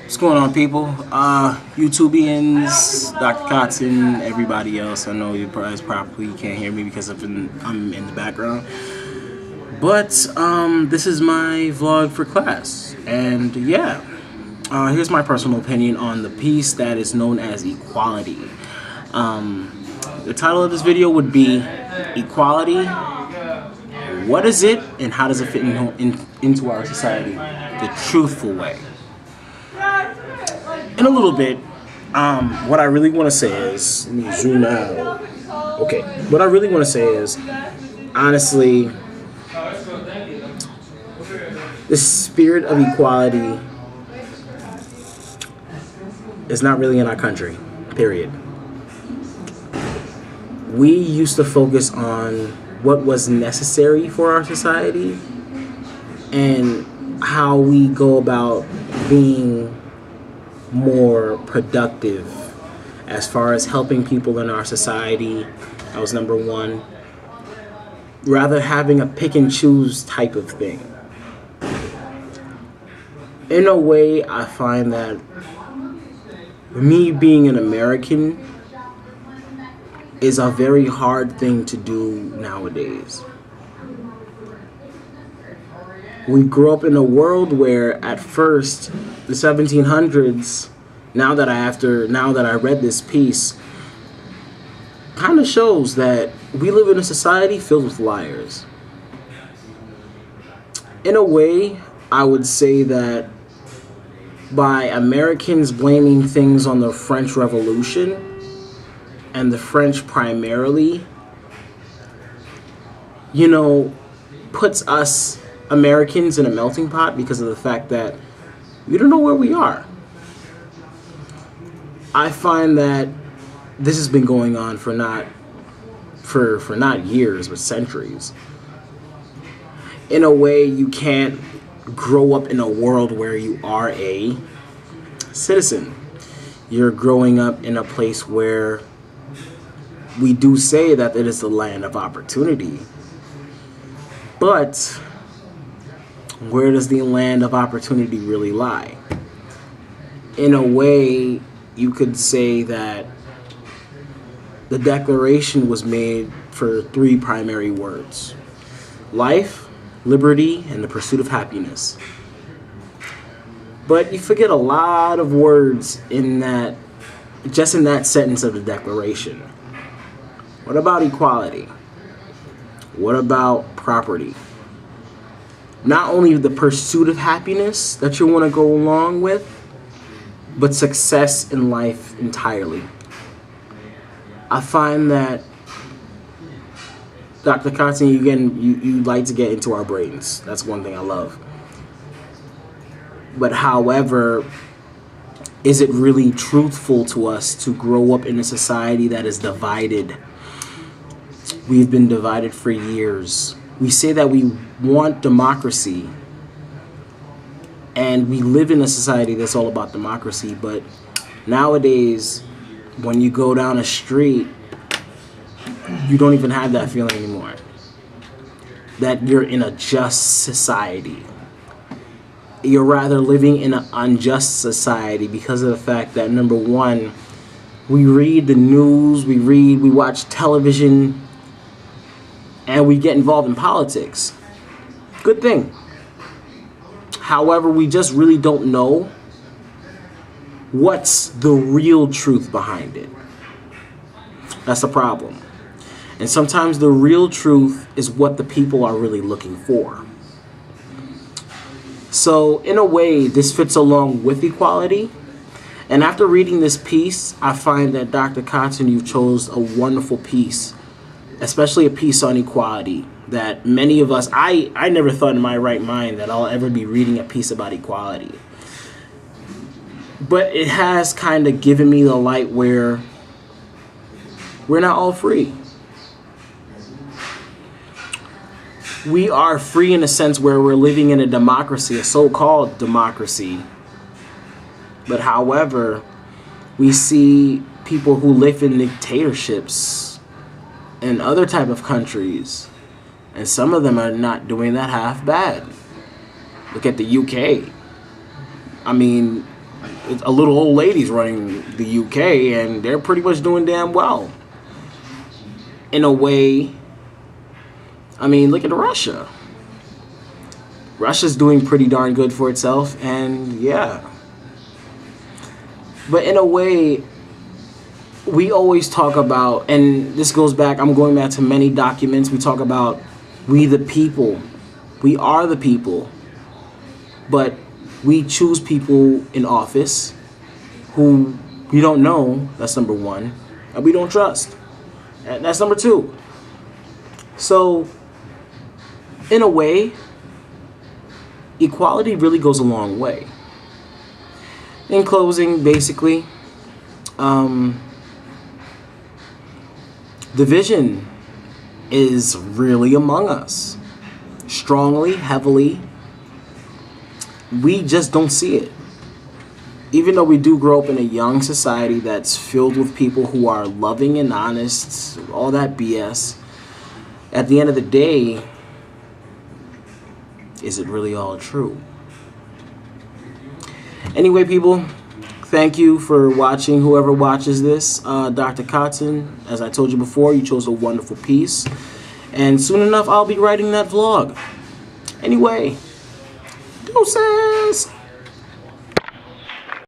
What's going on, people? YouTubians, Dr. Kotzin, everybody else. I know you probably can't hear me because I'm in the background. But this is my vlog for class. And yeah, here's my personal opinion on the piece that is known as equality. The title of this video would be Equality. What is it and how does it fit into our society the truthful way? In a little bit, what I really want to say is, let me zoom out. Okay, what I really want to say is, honestly, the spirit of equality is not really in our country, period. We used to focus on what was necessary for our society and how we go about being more productive as far as helping people in our society. That was number one. Rather having a pick and choose type of thing. In a way, I find that me being an American is a very hard thing to do nowadays. We grew up in a world where at first, the 1700s, now that I read this piece, kind of shows that we live in a society filled with liars. In a way, I would say that by Americans blaming things on the French Revolution, and the French primarily, puts us Americans in a melting pot because of the fact that we don't know where we are. I find that this has been going on for not years, but centuries. In a way, you can't grow up in a world where you are a citizen. You're growing up in a place where we do say that it is the land of opportunity. But where does the land of opportunity really lie? In a way, you could say that the Declaration was made for three primary words: life, liberty, and the pursuit of happiness. But you forget a lot of words in that sentence of the Declaration. What about equality? What about property? Not only the pursuit of happiness that you want to go along with, but success in life entirely. I find that, Dr. Kotzin, you like to get into our brains. That's one thing I love. But however, is it really truthful to us to grow up in a society that is divided? We've been divided for years. We say that we want democracy, and we live in a society that's all about democracy, but nowadays, when you go down a street, you don't even have that feeling anymore. That you're in a just society. You're rather living in an unjust society because of the fact that, number one, we read the news, we watch television, and we get involved in politics. Good thing. However, we just really don't know what's the real truth behind it. That's the problem. And sometimes the real truth is what the people are really looking for. So, in a way, this fits along with equality. And after reading this piece, I find that Dr. Kotzin, you chose a wonderful piece, especially a piece on equality that many of us, I never thought in my right mind that I'll ever be reading a piece about equality. But it has kind of given me the light where we're not all free. We are free in a sense where we're living in a democracy, a so-called democracy. But however, we see people who live in dictatorships and other type of countries, and some of them are not doing that half bad. Look at the UK. I mean, a little old lady's running the UK, and they're pretty much doing damn well. In a way, I mean, look at Russia. Russia's doing pretty darn good for itself, and yeah. But in a way, we always talk about, and this goes back, I'm going back to many documents, we talk about we the people. We are the people. But we choose people in office who we don't know, that's number one, and we don't trust. And that's number two. So, in a way, equality really goes a long way. In closing, basically, division is really among us. Strongly, heavily. We just don't see it. Even though we do grow up in a young society that's filled with people who are loving and honest, all that BS, at the end of the day, is it really all true? Anyway, people, thank you for watching. Whoever watches this, Dr. Kotzin, as I told you before, you chose a wonderful piece. And soon enough, I'll be writing that vlog. Anyway, deuces!